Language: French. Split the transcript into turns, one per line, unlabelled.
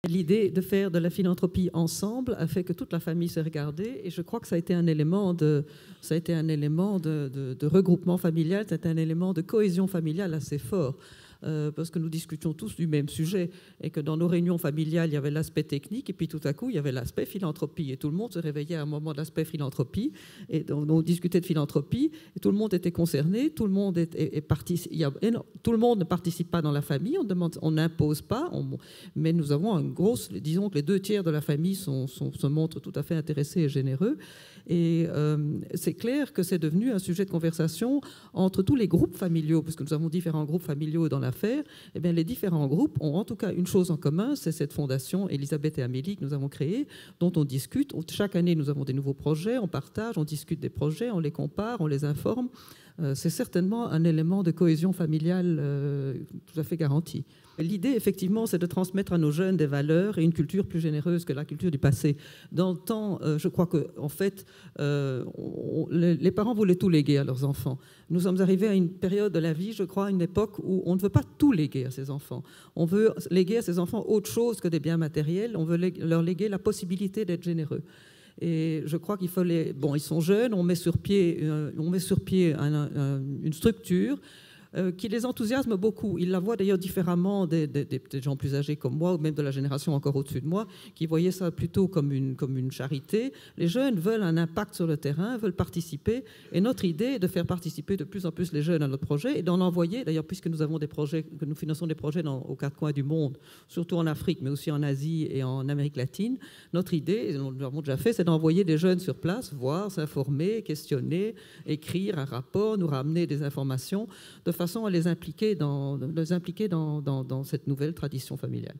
L'idée de faire de la philanthropie ensemble a fait que toute la famille s'est regardée et je crois que ça a été un élément de regroupement familial, c'est un élément de cohésion familiale assez fort. Parce que nous discutions tous du même sujet et que dans nos réunions familiales, il y avait l'aspect technique et puis tout à coup, il y avait l'aspect philanthropie et tout le monde se réveillait à un moment de l'aspect philanthropie et on discutait de philanthropie et tout le monde était concerné, tout le monde tout le monde ne participe pas dans la famille, on n'impose pas, mais nous avons une grosse, disons que les 2/3 de la famille se montrent tout à fait intéressés et généreux. Et c'est clair que c'est devenu un sujet de conversation entre tous les groupes familiaux, parce que nous avons différents groupes familiaux dans l'affaire. Eh bien, les différents groupes ont en tout cas une chose en commun, c'est cette fondation Elisabeth et Amélie que nous avons créée, dont on discute. Chaque année, nous avons des nouveaux projets, on partage, on discute des projets, on les compare, on les informe. C'est certainement un élément de cohésion familiale tout à fait garanti. L'idée, effectivement, c'est de transmettre à nos jeunes des valeurs et une culture plus généreuse que la culture du passé. Dans le temps, je crois qu'en fait, les parents voulaient tout léguer à leurs enfants. Nous sommes arrivés à une période de la vie, je crois, à une époque où on ne veut pas tout léguer à ses enfants. On veut léguer à ses enfants autre chose que des biens matériels. On veut leur léguer la possibilité d'être généreux. Et je crois qu'il faut Bon, ils sont jeunes, on met sur pied une structure qui les enthousiasme beaucoup. Ils la voient d'ailleurs différemment des gens plus âgés comme moi, ou même de la génération encore au-dessus de moi, qui voyaient ça plutôt comme une charité. Les jeunes veulent un impact sur le terrain, veulent participer, et notre idée est de faire participer de plus en plus les jeunes à notre projet, et d'en envoyer, d'ailleurs, puisque nous avons des projets, que nous finançons des projets aux 4 coins du monde, surtout en Afrique, mais aussi en Asie et en Amérique latine, notre idée, et nous l'avons déjà fait, c'est d'envoyer des jeunes sur place, voir, s'informer, questionner, écrire un rapport, nous ramener des informations, de façon à les impliquer dans cette nouvelle tradition familiale.